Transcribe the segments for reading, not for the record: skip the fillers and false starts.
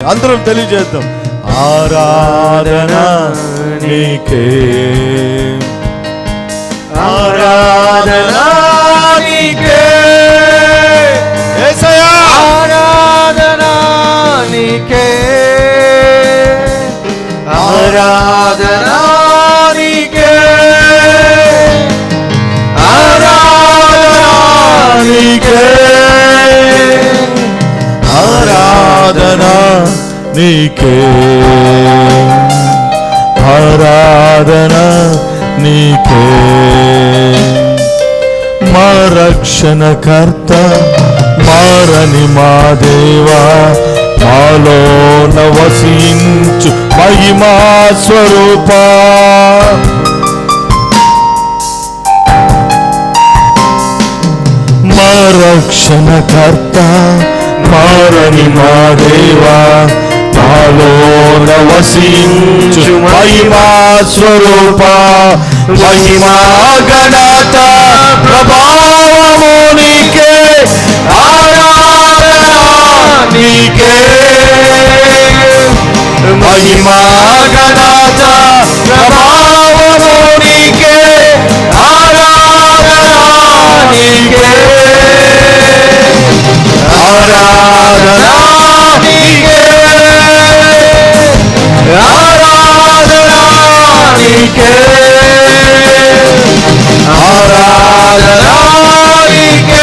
అందరం తెలియజేద్దాం. ఆరాధన నీకే, ఆరాధన నీకే యేసయ్యా, ఆరాధన నీకే, ఆరాధన నీకే, ఆరాధన నీకే, ఆరాధన నీకే, ఆరాధన నీకే. మా రక్షణకర్త మారని మా దేవా, మాలోన వసించు మహిమా స్వరూపా. మా రక్షణకర్త మారని మా దేవా, మాలోన వసించు మహిమా స్వరూపా. మహిమా ఘనత ప్రభావము నీకే, ఆరాధన నీకే. మహిమా ఘనత ప్రభావము నీకే, ఆరాధన నీకే, ఆరాధన నీకే, ఆరాధన నీకే, ఆరాధన నీకే,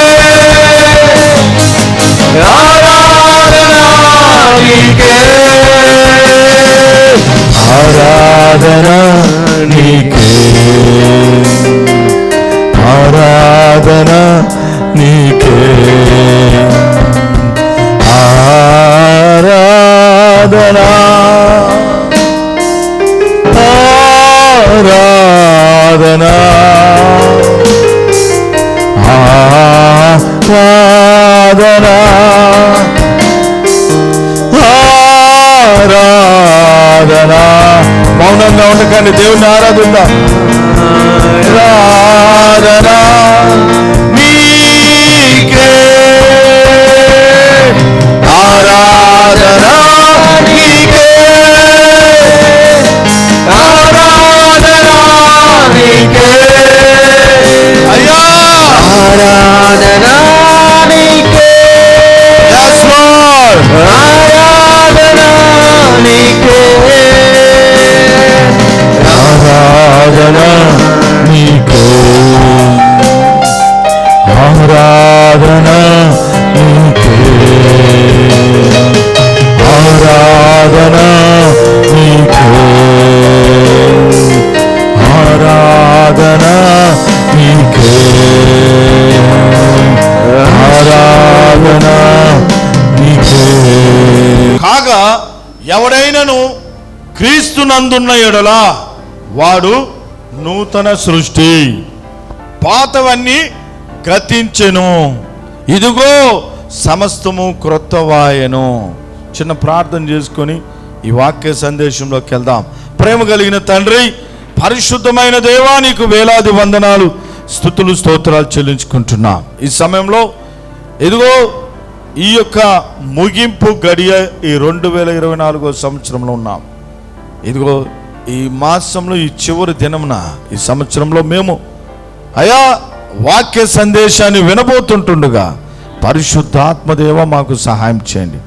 ఆరాధన నీకే, ఆరాధన నీకే, ఆరాధన నీకే, ఆరాధన ఆరాధన ఆరాధన ఆరాధన. మౌనంగా ఉండకండి, దేవుని ఆరాధిద్దాం. ఆరాధన నీకే, ఆరాధన నీకే, ఆరాధన నీకే అయ్యా, ఆరాధన నీకే, yes Lord, ఆరాధన నీకే, ఆరాధన నీకే, ఆరాధన నీకే, ఆరాధన నీకే, ఆరాధన నీకే, ఆరాధన నీకే. కాగా ఎవడైనను క్రీస్తునందున్న ఎడల వాడు నూతన సృష్టి, పాతవన్నీ గతించెను, ఇదిగో సమస్తము క్రొత్తవాయెను. చిన్న ప్రార్థన చేసుకొని ఈ వాక్య సందేశంలోకి వెళ్దాం. ప్రేమ కలిగిన తండ్రి, పరిశుద్ధమైన దేవా, నీకు వేలాది వందనాలు, స్తుతులు, స్తోత్రాలు చెల్లించుకుంటున్నాం. ఈ సమయంలో ఇదిగో ఈ యొక్క ముగింపు గడియ ఈ 2024 సంవత్సరంలో ఉన్నాం. ఇదిగో ఈ మాసంలో ఈ చివరి దినమున ఈ సంవత్సరంలో మేము అయా వాక్య సందేశాన్ని వినబోతుంటుండగా పరిశుద్ధాత్మదేవ మాకు సహాయం చేయండి.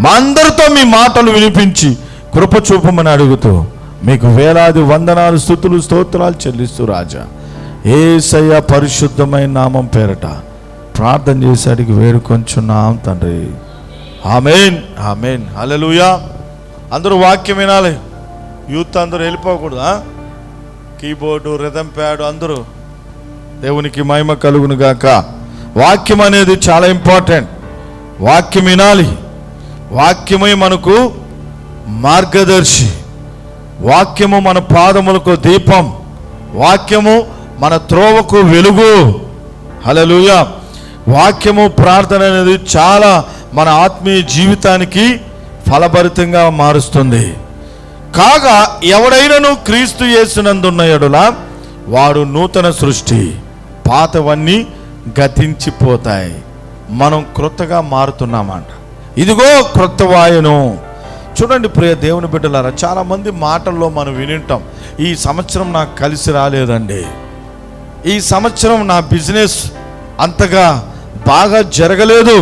మా అందరితో మీ మాటలు వినిపించి కృప చూపమని అడుగుతూ మీకు వేలాది వందనాలు, స్తుతులు, స్తోత్రాలు చెల్లిస్తూ రాజా యేసయ్య పరిశుద్ధమైన నామం పేరట ప్రార్థన చేసి అడిగి వేడుకొంచున్నాం తండ్రి. ఆమేన్, ఆమేన్, హల్లెలూయా. అందరూ వాక్యం వినాలి. యూత్ అందరూ వెళ్ళిపోకూడదు. కీబోర్డు, రిథమ్ ప్యాడ్ అందరూ. దేవునికి మహిమ కలుగును గాక. వాక్యం అనేది చాలా ఇంపార్టెంట్. వాక్యం వినాలి. వాక్యమే మనకు మార్గదర్శి, వాక్యము మన పాదములకు దీపం, వాక్యము మన త్రోవకు వెలుగు. హల్లెలూయా. వాక్యము, ప్రార్థన అనేది చాలా మన ఆత్మీయ జీవితానికి ఫలభరితంగా మారుస్తుంది. కాగా ఎవడైనను క్రీస్తు యేసునందున్న ఎడల వాడు నూతన సృష్టి, పాతవన్నీ గతించిపోతాయి, మనం క్రొత్తగా మారుతున్నామంట. ఇదిగో క్రొత్త వాయును, చూడండి ప్రియ దేవుని బిడ్డలారా, చాలామంది మాటల్లో మనం వినింటాం, ఈ సంవత్సరం నాకు కలిసి రాలేదండి, ఈ సంవత్సరం నా బిజినెస్ అంతగా బాగా జరగలేదు,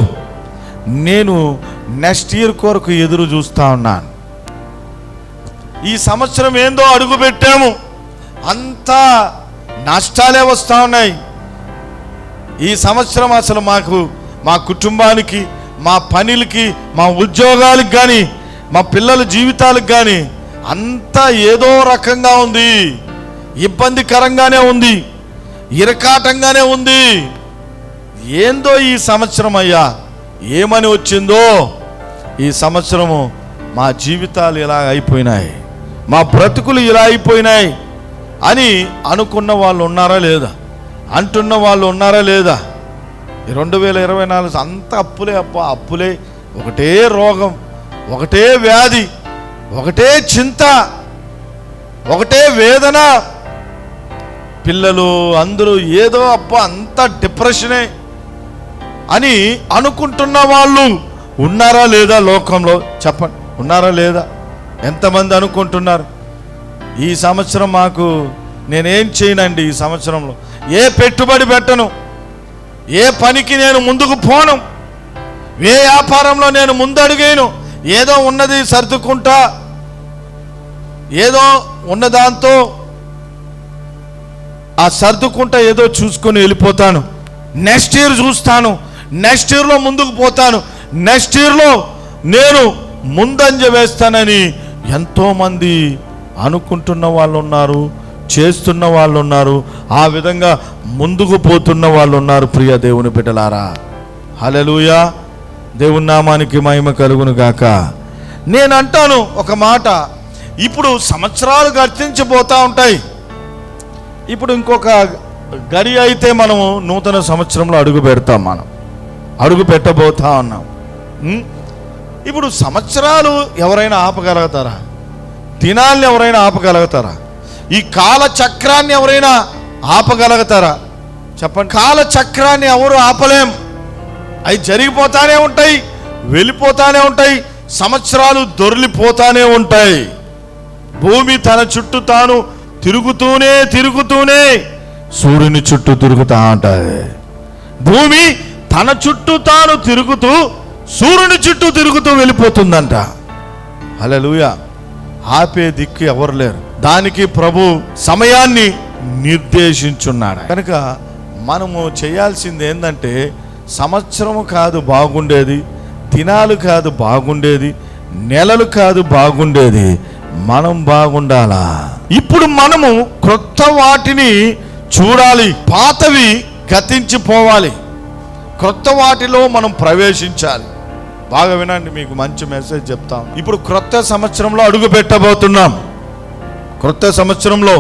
నేను నెక్స్ట్ ఇయర్ కొరకు ఎదురు చూస్తూ ఉన్నాను, ఈ సంవత్సరం ఏందో అడుగు పెట్టాము అంతా నష్టాలే వస్తూ ఉన్నాయి, ఈ సంవత్సరం అసలు మాకు, మా కుటుంబానికి, మా పనులకి, మా ఉద్యోగాలకు కానీ, మా పిల్లల జీవితాలకు కానీ అంతా ఏదో రకంగా ఉంది, ఇబ్బందికరంగానే ఉంది, ఇరకాటంగానే ఉంది, ఏందో ఈ సంవత్సరం అయ్యా, ఏమని వచ్చిందో ఈ సంవత్సరము, మా జీవితాలు ఇలా అయిపోయినాయి, మా బ్రతుకులు ఇలా అయిపోయినాయి అని అనుకున్న వాళ్ళు ఉన్నారా లేదా, అంటున్న వాళ్ళు ఉన్నారా లేదా? 2024 అంత అప్పులే అప్పులే, ఒకటే రోగం, ఒకటే వ్యాధి, ఒకటే చింత, ఒకటే వేదన, పిల్లలు అందరూ ఏదో అంత డిప్రెషనే అని అనుకుంటున్న వాళ్ళు ఉన్నారా లేదా లోకంలో? చెప్పండి, ఉన్నారా లేదా? ఎంతమంది అనుకుంటున్నారు ఈ సంవత్సరం మాకు, నేనేం చేయనండి, ఈ సంవత్సరంలో ఏ పెట్టుబడి పెట్టను, ఏ పనికి నేను ముందుకు పోను, ఏ వ్యాపారంలో నేను ముందడుగేను, ఏదో ఉన్నది సర్దుకుంటా, ఏదో ఉన్నదాంతో ఆ సర్దుకుంటా ఏదో చూసుకొని వెళ్ళిపోతాను, నెక్స్ట్ ఇయర్ చూస్తాను, నెక్స్ట్ ఇయర్లో ముందుకు పోతాను, నెక్స్ట్ ఇయర్లో నేను ముందంజ వేస్తానని ఎంతోమంది అనుకుంటున్న వాళ్ళు ఉన్నారు, చేస్తున్న వాళ్ళు ఉన్నారు, ఆ విధంగా ముందుకు పోతున్న వాళ్ళు ఉన్నారు. ప్రియ దేవుని బిడ్డలారా, హల్లెలూయా, దేవుని నామానికి మహిమ కలుగును గాక. నేను అంటాను ఒక మాట, ఇప్పుడు సంవత్సరాలు గతించిపోతూ ఉంటాయి, ఇప్పుడు ఇంకొక గడి అయితే మనము నూతన సంవత్సరంలో అడుగు పెడతాం, మనం అడుగు పెట్టబోతా ఉన్నాం. ఇప్పుడు సంవత్సరాలు ఎవరైనా ఆపగలుగుతారా? దినాల్ని ఎవరైనా ఆపగలుగుతారా? ఈ కాల చక్రాన్ని ఎవరైనా ఆపగలుగుతారా? చెప్పండి. కాల చక్రాన్ని ఎవరు ఆపలేం, అవి జరిగిపోతానే ఉంటాయి, వెళ్ళిపోతానే ఉంటాయి, సంవత్సరాలు దొర్లిపోతానే ఉంటాయి. భూమి తన చుట్టూ తాను తిరుగుతూనే సూర్యుని చుట్టూ తిరుగుతా ఉంటుంది. భూమి తన చుట్టూ తాను తిరుగుతూ సూర్యుని చుట్టూ తిరుగుతూ వెళ్ళిపోతుందంట. హల్లెలూయా. ఆపే దిక్కు ఎవరు లేరు. దానికి ప్రభు సమయాన్ని నిర్దేశించున్నాడు. కనుక మనము చేయాల్సింది ఏంటంటే, సంవత్సరము కాదు బాగుండేది, దినాలు కాదు బాగుండేది, నెలలు కాదు బాగుండేది, మనం బాగుండాలా. ఇప్పుడు మనము క్రొత్త వాటిని చూడాలి, పాతవి గతించిపోవాలి, క్రొత్త వాటిలో మనం ప్రవేశించాలి. బాగా వినండి, మీకు మంచి మెసేజ్ చెప్తాం. ఇప్పుడు క్రొత్త సంవత్సరంలో అడుగు పెట్టబోతున్నాం. క్రొత్త సంవత్సరంలో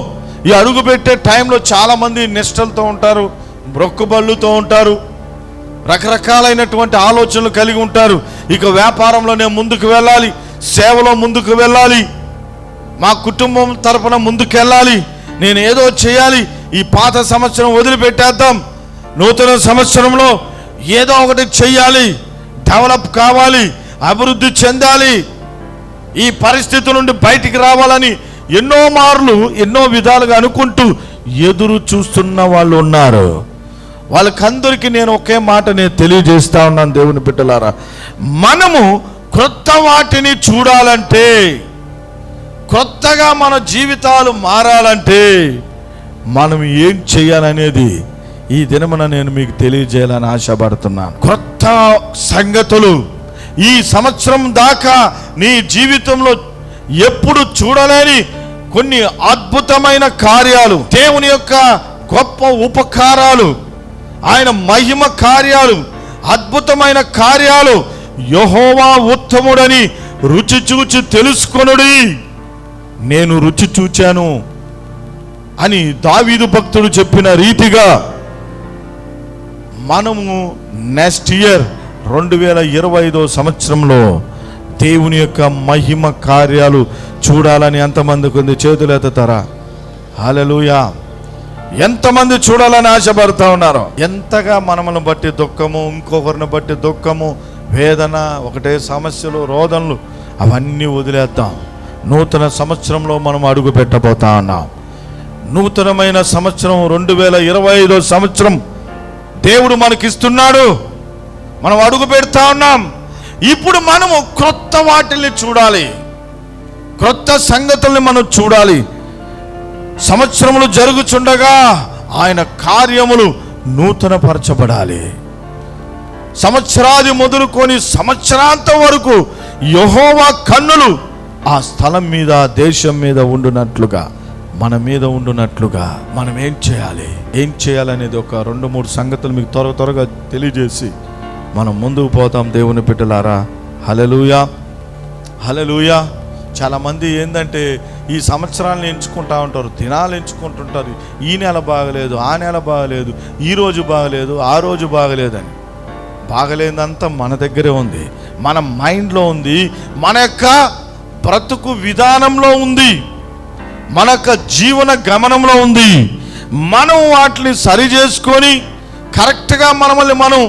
ఈ అడుగు పెట్టే టైంలో చాలామంది నిష్టలతో ఉంటారు, బ్రొక్కుబళ్ళుతో ఉంటారు, రకరకాలైనటువంటి ఆలోచనలు కలిగి ఉంటారు. ఇక వ్యాపారంలో నేను ముందుకు వెళ్ళాలి, సేవలో ముందుకు వెళ్ళాలి, మా కుటుంబం తరపున ముందుకు వెళ్ళాలి, నేను ఏదో చేయాలి, ఈ పాత సంవత్సరం వదిలిపెట్టేద్దాం, నూతన సంవత్సరంలో ఏదో ఒకటి చెయ్యాలి, డెవలప్ కావాలి, అభివృద్ధి చెందాలి, ఈ పరిస్థితి నుండి బయటికి రావాలని ఎన్నో మార్లు ఎన్నో విధాలుగా అనుకుంటూ ఎదురు చూస్తున్న వాళ్ళు ఉన్నారు. వాళ్ళకందరికీ నేను ఒకే మాట నేను తెలియజేస్తా ఉన్నాను, దేవుని బిడ్డలారా, మనము క్రొత్త వాటిని చూడాలంటే, క్రొత్తగా మన జీవితాలు మారాలంటే మనం ఏం చేయాలనేది ఈ దినమున నేను మీకు తెలియజేయాలని ఆశపడుతున్నాను. క్రొత్త సంగతులు ఈ సంవత్సరం దాకా నీ జీవితంలో ఎప్పుడు చూడలేని కొన్ని అద్భుతమైన కార్యాలు, దేవుని యొక్క గొప్ప ఉపకారాలు, ఆయన మహిమ కార్యాలు, అద్భుతమైన కార్యాలు, యెహోవా ఉత్తముడని రుచి చూచి తెలుసుకొనుడి, నేను రుచి చూచాను అని దావీదు భక్తుడు చెప్పిన రీతిగా మనము నెక్స్ట్ ఇయర్ 2025 సంవత్సరంలో దేవుని యొక్క మహిమ కార్యాలు చూడాలని ఎంతమందికి ఉంది? చేతులు ఎత్తుతారా? హల్లెలూయా. ఎంతమంది చూడాలని ఆశపడుతూ ఉన్నారో? ఎంతగా మనల్ని బట్టి దుఃఖము, ఇంకొకరిని బట్టి దుఃఖము, వేదన, ఒకటే సమస్యలు, రోదనలు అవన్నీ వదిలేద్దాం. నూతన సంవత్సరంలో మనం అడుగు పెట్టబోతా ఉన్నాం. నూతనమైన సంవత్సరం 2025 సంవత్సరం దేవుడు మనకిస్తున్నాడు. మనం అడుగు పెడతా ఉన్నాం. ఇప్పుడు మనము క్రొత్త వాటిని చూడాలి, క్రొత్త సంగతుల్ని మనం చూడాలి. సంవత్సరములు జరుగుచుండగా ఆయన కార్యములు నూతనపరచబడాలి. సంవత్సరాది మొదలుకొని సంవత్సరాంతం వరకు యెహోవా కన్నులు ఆ స్థలం మీద, దేశం మీద ఉండునట్లుగా, మన మీద ఉండునట్లుగా మనం ఏం చేయాలనేది ఒక 2-3 సంగతులు మీకు త్వరగా తెలియజేసి మనం ముందుకు పోతాం. దేవుని బిడ్డలారా, హల్లెలూయా, హల్లెలూయా. చాలామంది ఏంటంటే ఈ సంవత్సరాలను ఎంచుకుంటా ఉంటారు, దినాలు ఎంచుకుంటుంటారు. ఈ నెల బాగలేదు, ఆ నెల బాగలేదు, ఈ రోజు బాగలేదు, ఆ రోజు బాగలేదని. బాగలేదంతా మన దగ్గరే ఉంది, మన మైండ్లో ఉంది, మన యొక్క బ్రతుకు విధానంలో ఉంది, మన యొక్క జీవన గమనంలో ఉంది. మనం వాటిని సరి చేసుకొని కరెక్ట్గా మనల్ని మనం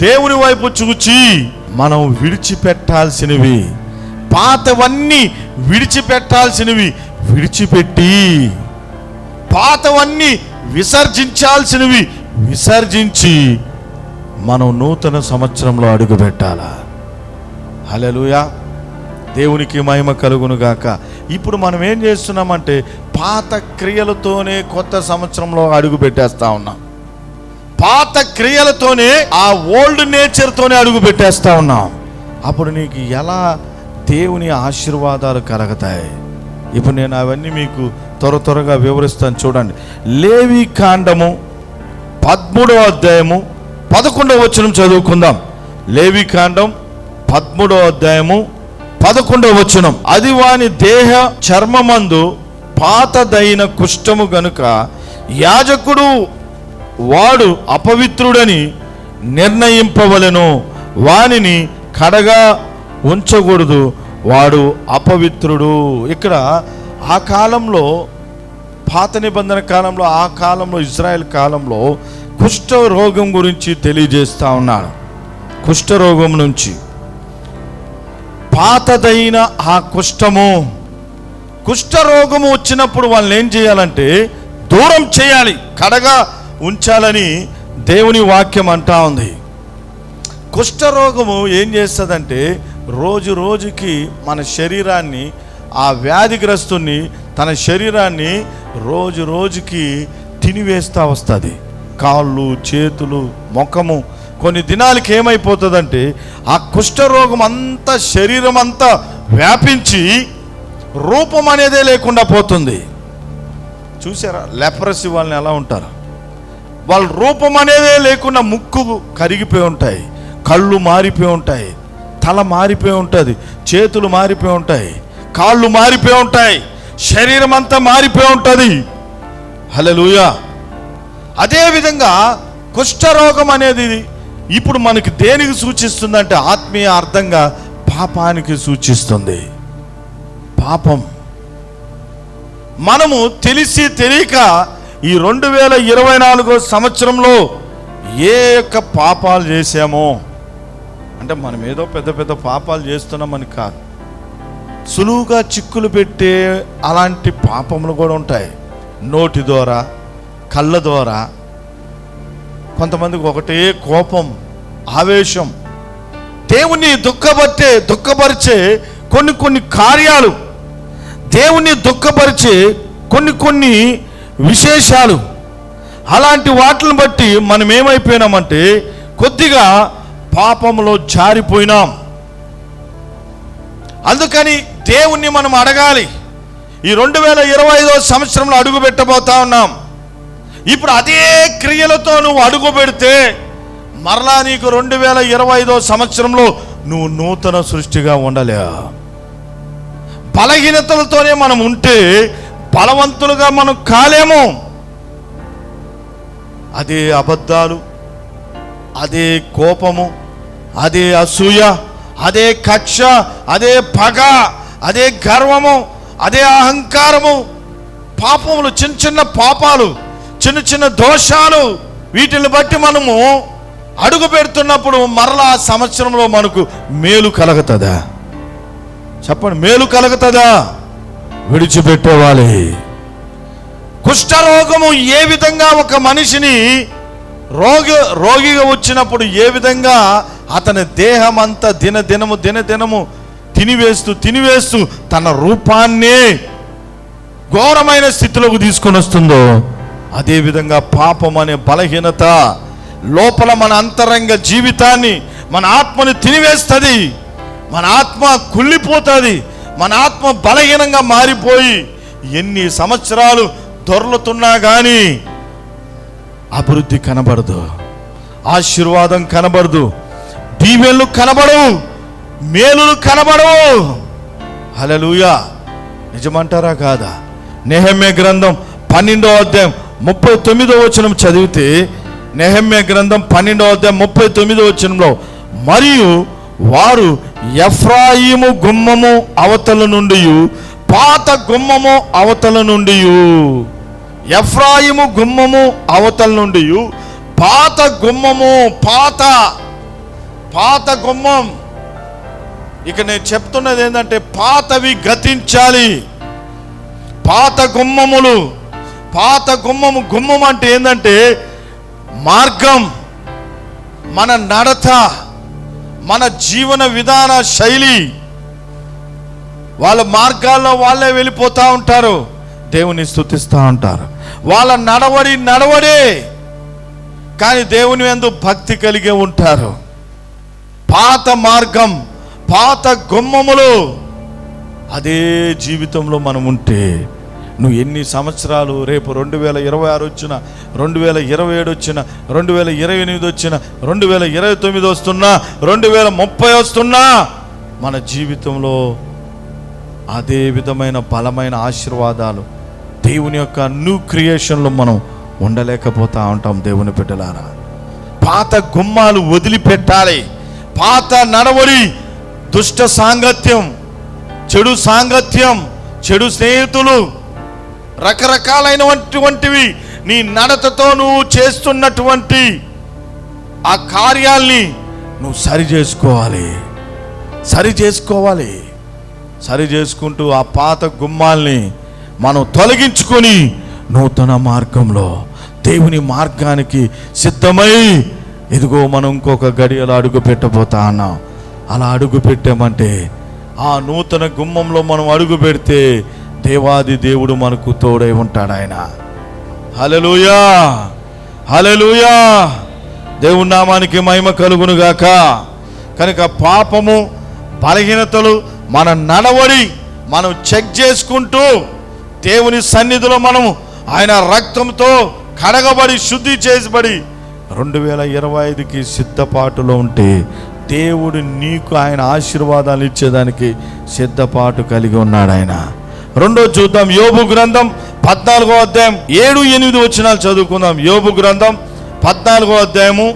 దేవుని వైపు చూచి మనం విడిచిపెట్టాల్సినవి, పాతవన్నీ విడిచిపెట్టాల్సినవి విడిచిపెట్టి, పాతవన్నీ విసర్జించాల్సినవి విసర్జించి మనం నూతన సంవత్సరంలో అడుగు పెట్టాలా. హల్లెలూయా, దేవునికి మహిమ కలుగును గాక. ఇప్పుడు మనం ఏం చేస్తున్నామంటే పాత క్రియలతోనే కొత్త సంవత్సరంలో అడుగు పెట్టేస్తా ఉన్నాం. పాత క్రియలతోనే, ఆ ఓల్డ్ నేచర్తోనే అడుగు పెట్టేస్తా ఉన్నాం. అప్పుడు నీకు ఎలా దేవుని ఆశీర్వాదాలు కలుగుతాయి? ఇప్పుడు నేను అవన్నీ మీకు త్వరగా వివరిస్తాను. చూడండి, లేవి కాండము 13వ అధ్యాయము 11వ వచనం చదువుకుందాం. లేవి కాండం 13వ అధ్యాయము 11వ వచనం. అది వాని దేహ చర్మమందు పాతదైన కుష్ఠము గనుక యాజకుడు వాడు అపవిత్రుడని నిర్ణయింపవలెను, వానిని కడగా ఉంచకూడదు, వాడు అపవిత్రుడు. ఇక్కడ ఆ కాలంలో, పాత నిబంధన కాలంలో, ఆ కాలంలో ఇజ్రాయెల్ కాలంలో కుష్ఠ రోగం గురించి తెలియజేస్తా ఉన్నాడు. కుష్ఠరోగం నుంచి పాతదైన ఆ కుష్ఠరోగము వచ్చినప్పుడు వాళ్ళని ఏం చేయాలంటే దూరం చేయాలి, కడగా ఉంచాలని దేవుని వాక్యం అంటా ఉంది. కుష్ఠరోగము ఏం చేస్తుందంటే రోజు రోజుకి మన శరీరాన్ని, ఆ వ్యాధిగ్రస్తుని తన శరీరాన్ని రోజు రోజుకి తినివేస్తూ వస్తుంది. కాళ్ళు, చేతులు, ముఖము. కొన్ని దినాలకి ఏమైపోతుందంటే ఆ కుష్ఠరోగం అంతా శరీరం అంతా వ్యాపించి రూపం అనేదే లేకుండా పోతుంది. చూసారా లెప్రసీ వాళ్ళని ఎలా ఉంటారు? వాళ్ళ రూపం అనేదే లేకుండా ముక్కు కరిగిపోయి ఉంటాయి, కళ్ళు మారిపోయి ఉంటాయి, తల మారిపోయి ఉంటుంది, చేతులు మారిపోయి ఉంటాయి, కాళ్ళు మారిపోయి ఉంటాయి, శరీరం అంతా మారిపోయి ఉంటుంది. హల్లెలూయా. అదేవిధంగా కుష్ఠరోగం అనేది ఇప్పుడు మనకి దేనికి సూచిస్తుందంటే ఆత్మీయ అర్థంగా పాపానికి సూచిస్తుంది. పాపం. మనము తెలిసి తెలియక ఈ 2024 సంవత్సరంలో ఏ యొక్క పాపాలు చేశామో, అంటే మనం ఏదో పెద్ద పెద్ద పాపాలు చేస్తున్నామని కాదు, సులువుగా చిక్కులు పెట్టే అలాంటి పాపములు కూడా ఉంటాయి. నోటి ద్వారా, కళ్ళ ద్వారా. కొంతమందికి ఒకటే కోపం, ఆవేశం. దేవుణ్ణి దుఃఖపరిచే కొన్ని కార్యాలు, దేవుణ్ణి దుఃఖపరిచే కొన్ని విశేషాలు, అలాంటి వాటిని బట్టి మనం ఏమైపోయినామంటే కొద్దిగా పాపంలో జారిపోయినాం. అందుకని దేవుణ్ణి మనం అడగాలి. ఈ 2025 సంవత్సరంలో అడుగు పెట్టబోతా ఉన్నాం. ఇప్పుడు అదే క్రియలతో నువ్వు అడుగు పెడితే మరలా నీకు 2025 సంవత్సరంలో నువ్వు నూతన సృష్టిగా ఉండలేవు. బలహీనతలతోనే మనం ఉంటే బలవంతులుగా మనం కాలేము. అదే అబద్ధాలు, అదే కోపము, అదే అసూయ, అదే కక్ష, అదే పగ, అదే గర్వము, అదే అహంకారము, పాపములు, చిన్న పాపాలు, చిన్న దోషాలు, వీటిని బట్టి మనము అడుగు పెడుతున్నప్పుడు మరలా ఆ సంవత్సరంలో మనకు మేలు కలుగుతుందా? చెప్పండి, మేలు కలుగుతుందా? విడిచిపెట్టేవాలి. కుష్ఠరోగము ఏ విధంగా ఒక మనిషిని రోగిగా వచ్చినప్పుడు ఏ విధంగా అతని దేహం అంతా దినదినము తినివేస్తూ తన రూపాన్ని ఘోరమైన స్థితిలోకి తీసుకొని వస్తుందో, అదేవిధంగా పాపం అనే బలహీనత లోపల మన అంతరంగ జీవితాన్ని, మన ఆత్మని తినివేస్తుంది. మన ఆత్మ కుళ్ళిపోతుంది. మన ఆత్మ బలహీనంగా మారిపోయి ఎన్ని సంవత్సరాలు దొర్లుతున్నా కానీ అభివృద్ధి కనబడదు, ఆశీర్వాదం కనబడదు, దీవెనలు కనబడవు, మేలులు కనబడవు. హల్లెలూయా! నిజమంటారా కాదా? నెహెమ్యా గ్రంథం 12వ అధ్యాయం 39వ వచనం చదివితే, నెహెమ్యా గ్రంథం 12వ అధ్యాయం 39వ వచనంలో, మరియు వారు ఎఫ్రాయిము గుమ్మము అవతల నుండి పాత గుమ్మము అవతల నుండి, ఎఫ్రాయిము గుమ్మము అవతల నుండి పాత గుమ్మము, పాత గుమ్మం. ఇక నేను చెప్తున్నది ఏంటంటే, పాతవి గతించాలి. పాత గుమ్మములు, గుమ్మం అంటే ఏంటంటే మార్గం, మన నడత, మన జీవన విధాన శైలి. వాళ్ళ మార్గాల్లో వాళ్ళే వెళ్ళిపోతూ ఉంటారు, దేవుని స్తుతిస్తూ ఉంటారు. వాళ్ళ నడవడే కానీ దేవుని యందు భక్తి కలిగి ఉంటారు. పాత మార్గం, పాత గుమ్మములు, అదే జీవితంలో మనం ఉంటే నువ్వు ఎన్ని సంవత్సరాలు, రేపు 2026 వచ్చినా, 2027 వచ్చినా, 2028 వచ్చినా, 2029 వస్తున్నా, 2030 వస్తున్నా, మన జీవితంలో అదే విధమైన బలమైన ఆశీర్వాదాలు, దేవుని యొక్క న్యూ క్రియేషన్లో మనం ఉండలేకపోతా ఉంటాం. దేవుని బిడ్డలారా, పాత గుమ్మాలు వదిలిపెట్టాలి. పాత నడవడి, దుష్ట సాంగత్యం, చెడు సాంగత్యం, చెడు స్నేహితులు, రకరకాలైనటువంటివి, నీ నడతతో నువ్వు చేస్తున్నటువంటి ఆ కార్యాల్ని నువ్వు సరి చేసుకుంటూ ఆ పాత గుమ్మాల్ని మనం తొలగించుకొని నూతన మార్గంలో దేవుని మార్గానికి సిద్ధమై ఇదిగో మనం ఇంకొక గడియలో అడుగు పెట్టబోతా ఉన్నాం. అలా అడుగు పెట్టామంటే ఆ నూతన గుమ్మంలో మనం అడుగు పెడితే దేవాది దేవుడు మనకు తోడై ఉంటాడు. ఆయన హల్లెలూయా, హల్లెలూయా, దేవుని నామానికి మహిమ కలుగును గాక. కనుక పాపము, బలహీనతలు, మన నడవడి మనం చెక్ చేసుకుంటూ దేవుని సన్నిధిలో మనము ఆయన రక్తంతో కడగబడి శుద్ధి చేసిబడి 2025కి సిద్ధపాటులో ఉంటే దేవుడు నీకు ఆయన ఆశీర్వాదాలు ఇచ్చేదానికి సిద్ధపాటు కలిగి ఉన్నాడు ఆయన. రెండో చూద్దాం, యోబు గ్రంథం 14వ అధ్యాయం 7-8 వచనాలు చదువుకుందాం. యోబు గ్రంథం 14వ అధ్యాయము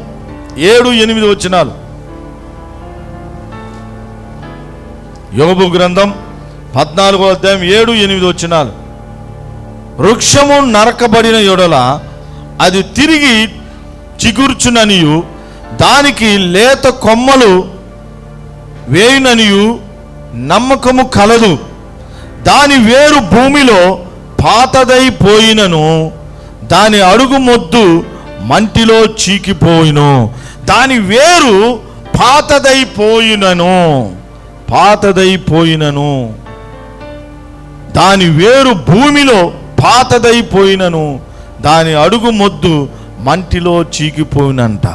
7-8 వచనాలు. యోబు గ్రంథం 14వ అధ్యాయం 7-8 వచనాలు. వృక్షము నరకబడిన యెడల అది తిరిగి చిగుర్చుననియు, దానికి లేత కొమ్మలు వేయుననియు నమ్మకము కలదు. దాని వేరు భూమిలో పాతదైపోయినను, దాని అడుగు మొద్దు మంటిలో చీకిపోయిను. దాని వేరు పాతదైపోయినను, దాని వేరు భూమిలో పాతదైపోయినను, దాని అడుగు మొద్దు మంటిలో చీకిపోయినంట.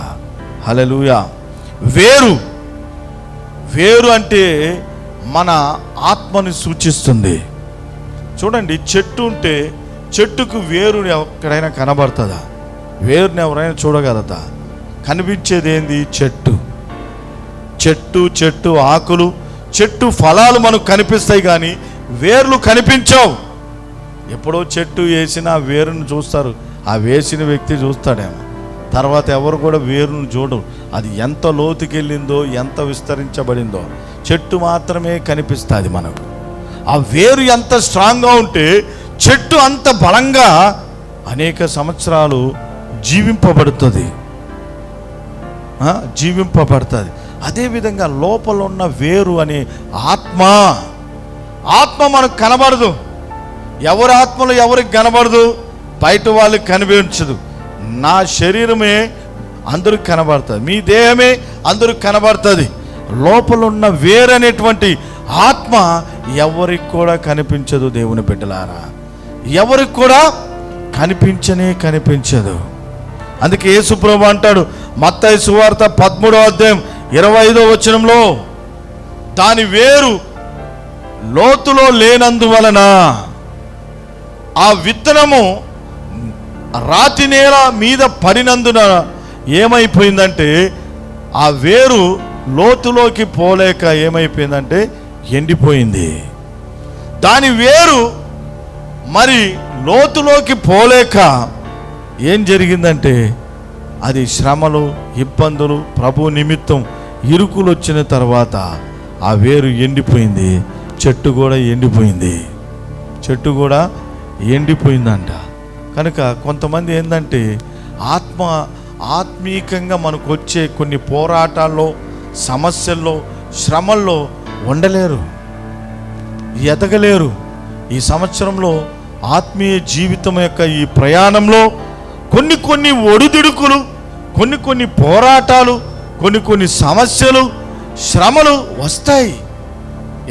హల్లెలూయా. వేరు అంటే మన ఆత్మని సూచిస్తుంది. చూడండి, చెట్టు ఉంటే చెట్టుకు వేరు ఎక్కడైనా కనబడుతుందా? వేరుని ఎవరైనా చూడగలదా? కనిపించేది ఏంది? చెట్టు ఆకులు, చెట్టు ఫలాలు మనకు కనిపిస్తాయి, కానీ వేర్లు కనిపించవు. ఎప్పుడో చెట్టు వేసినా వేరును చూస్తారు, ఆ వేసిన వ్యక్తి చూస్తాడేమో, తర్వాత ఎవరు కూడా వేరును చూడరు. అది ఎంత లోతుకెళ్ళిందో, ఎంత విస్తరించబడిందో చెట్టు మాత్రమే కనిపిస్తుంది మనకు. ఆ వేరు ఎంత స్ట్రాంగ్గా ఉంటే చెట్టు అంత బలంగా అనేక సంవత్సరాలు జీవింపబడుతుంది. అదేవిధంగా లోపల ఉన్న వేరు అనే ఆత్మ ఆత్మ మనకు కనబడదు. ఎవరి ఆత్మలు ఎవరికి కనబడదు, బయట వాళ్ళకి కనిపించదు. నా శరీరమే అందరికి కనబడుతుంది, మీ దేహమే అందరికి కనబడుతుంది. లోపలున్న వేరనేటువంటి ఆత్మ ఎవరికి కూడా కనిపించదు. దేవుని బిడ్డలారా, ఎవరికి కూడా కనిపించదు. అందుకే యేసుప్రభు అంటాడు మత్తయి సువార్త 13వ అధ్యాయం 25వ వచనంలో, దాని వేరు లోతులో లేనందువలన ఆ విత్తనము రాతి నేల మీద పడినందున ఏమైపోయిందంటే, ఆ వేరు లోతులోకి పోలేక ఏమైపోయిందంటే ఎండిపోయింది. దాని వేరు మరి లోతులోకి పోలేక ఏం జరిగిందంటే, అది శ్రమలు, ఇబ్బందులు, ప్రభు నిమిత్తం ఇరుకులు వచ్చిన తర్వాత ఆ వేరు ఎండిపోయింది. చెట్టు కూడా ఎండిపోయిందంట. కనుక కొంతమంది ఏంటంటే ఆత్మీకంగా మనకు వచ్చే కొన్ని పోరాటాల్లో, సమస్యల్లో, శ్రమల్లో ఉండలేరు, ఎదగలేరు. ఈ సంవత్సరంలో ఆత్మీయ జీవితం యొక్క ఈ ప్రయాణంలో కొన్ని ఒడిదుడుకులు, కొన్ని పోరాటాలు, కొన్ని సమస్యలు, శ్రమలు వస్తాయి.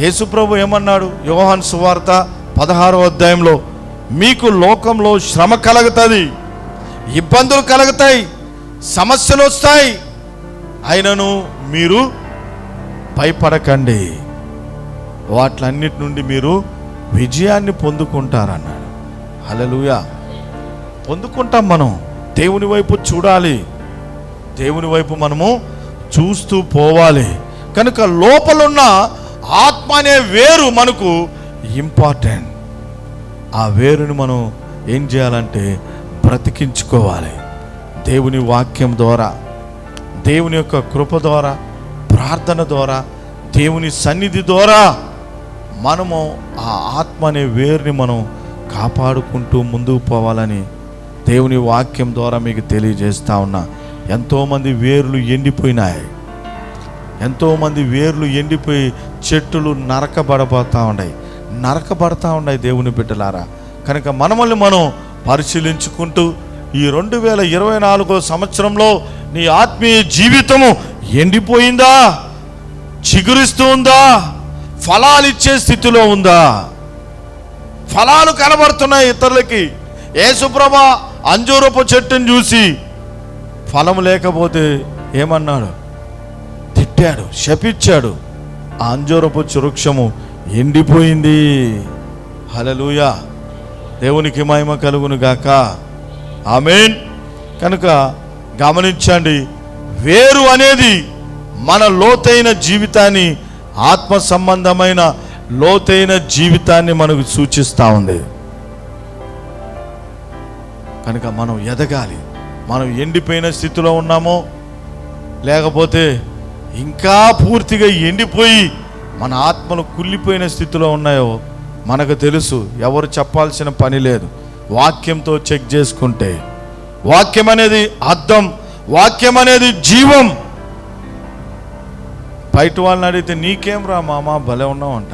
యేసుప్రభు ఏమన్నాడు? యోహాను సువార్త 16వ అధ్యాయంలో, మీకు లోకంలో శ్రమ కలుగుతుంది, ఇబ్బందులు కలుగుతాయి, సమస్యలు వస్తాయి, అయినను మీరు భయపడకండి, వాటిలన్నిటి నుండి మీరు విజయాన్ని పొందుకుంటారన్నాడు. హల్లెలూయా. పొందుకుంటాం. మనం దేవుని వైపు చూడాలి, దేవుని వైపు మనము చూస్తూ పోవాలి. కనుక లోపలున్న ఆత్మ అనే వేరు మనకు ఇంపార్టెంట్. ఆ వేరుని మనం ఏం చేయాలంటే బ్రతికించుకోవాలి. దేవుని వాక్యం ద్వారా, దేవుని యొక్క కృప ద్వారా, ప్రార్థన ద్వారా, దేవుని సన్నిధి ద్వారా మనము ఆ ఆత్మ అనే వేరుని మనం కాపాడుకుంటూ ముందుకు పోవాలని దేవుని వాక్యం ద్వారా మీకు తెలియజేస్తా ఉన్నా. ఎంతోమంది వేర్లు ఎండిపోయినాయి, ఎంతోమంది వేర్లు ఎండిపోయి చెట్టులు నరకబడతా ఉన్నాయి దేవుని బిడ్డలారా. కనుక మనల్ని మనం పరిశీలించుకుంటూ ఈ 2024 సంవత్సరంలో నీ ఆత్మీయ జీవితము ఎండిపోయిందా, చిగురిస్తూ ఉందా, ఫలాలు ఇచ్చే స్థితిలో ఉందా? ఫలాలు కనబడుతున్నాయి ఇతరులకి. యేసుప్రభు అంజూరపు చెట్టును చూసి ఫలం లేకపోతే ఏమన్నాడు? తిట్టాడు, శపించాడు. ఆ అంజూరపు వృక్షము ఎండిపోయింది. హల్లెలూయా. దేవునికి మహిమ కలుగును గాక. ఆమేన్. కనుక గమనించండి, వేరు అనేది మన లోతైన జీవితాన్ని, ఆత్మ సంబంధమైన లోతైన జీవితాన్ని మనకు సూచిస్తూ ఉంది. కనుక మనం ఎదగాలి. మనం ఎండిపోయిన స్థితిలో ఉన్నామో, లేకపోతే ఇంకా పూర్తిగా ఎండిపోయి మన ఆత్మలు కుళ్ళిపోయిన స్థితిలో ఉన్నాయో మనకు తెలుసు. ఎవరు చెప్పాల్సిన పని లేదు. వాక్యంతో చెక్ చేసుకుంటే, వాక్యం అనేది అర్థం, వాక్యం అనేది జీవం. బయట వాళ్ళని అడిగితే నీకేం రా మామ భలే ఉన్నావు అంట,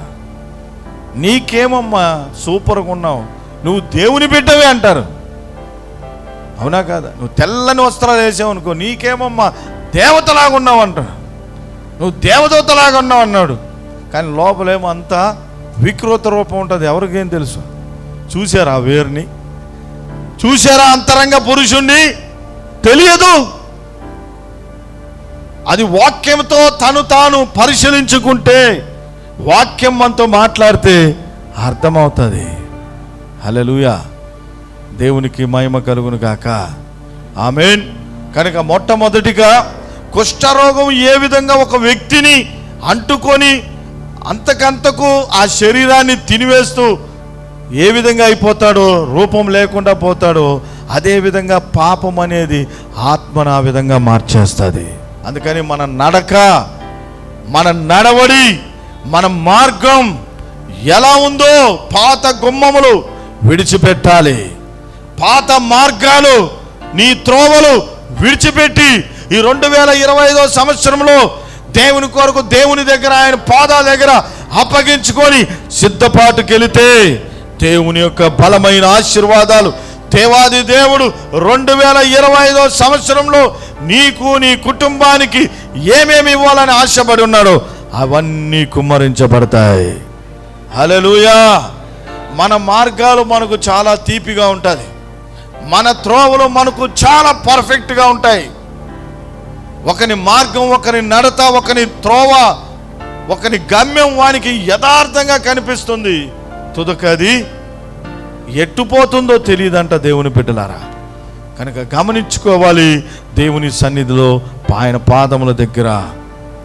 నీకేమమ్మా సూపర్గా ఉన్నావు, నువ్వు దేవుని బిడ్డవే అంటారు. అవునా కాదా? నువ్వు తెల్లని వస్త్రాలు వేసావు అనుకో, నీకేమమ్మా దేవతలాగా ఉన్నావు అంటారు, నువ్వు దేవదూతలాగా ఉన్నావు అన్నాడు. కానీ లోపలేమో అంతా వికృత రూపం ఉంటుంది. ఎవరికేం తెలుసు? చూసారా వేరుని? చూసారా అంతరంగ పురుషుణ్ణి? తెలియదు. అది వాక్యంతో తాను పరిశీలించుకుంటే, వాక్యం మనతో మాట్లాడితే అర్థమవుతుంది. హల్లెలూయా. దేవునికి మహిమ కలుగును గాక. ఆమేన్. కనుక మొట్టమొదటిగా కుష్ఠరోగం ఏ విధంగా ఒక వ్యక్తిని అంటుకొని అంతకంతకు ఆ శరీరాన్ని తినివేస్తూ ఏ విధంగా అయిపోతాడో, రూపం లేకుండా పోతాడో, అదేవిధంగా పాపం అనేది ఆత్మను ఆ విధంగా మార్చేస్తుంది. అందుకని మన నడక, మన నడవడి, మన మార్గం ఎలా ఉందో పాత గుమ్మములు విడిచిపెట్టాలి. పాత మార్గాలు, నీ త్రోవలు విడిచిపెట్టి ఈ 2025 సంవత్సరంలో దేవుని కొరకు, దేవుని దగ్గర, ఆయన పాదాల దగ్గర అప్పగించుకొని సిద్ధపాటుకెళితే దేవుని యొక్క బలమైన ఆశీర్వాదాలు దేవాది దేవుడు 2025 సంవత్సరంలో నీకు నీ కుటుంబానికి ఏమేమి ఇవ్వాలని ఆశపడి ఉన్నాడో అవన్నీ కుమ్మరించబడతాయి. హల్లెలూయా. మన మార్గాలు మనకు చాలా తీపిగా ఉంటుంది, మన త్రోవలు మనకు చాలా పర్ఫెక్ట్గా ఉంటాయి. ఒకని మార్గం, ఒకని నడత, ఒకని త్రోవ, ఒకని గమ్యం వానికి యథార్థంగా కనిపిస్తుంది. తుదకది ఎట్టుపోతుందో తెలియదంట దేవుని బిడ్డలారా. కనుక గమనించుకోవాలి, దేవుని సన్నిధిలో ఆయన పాదముల దగ్గర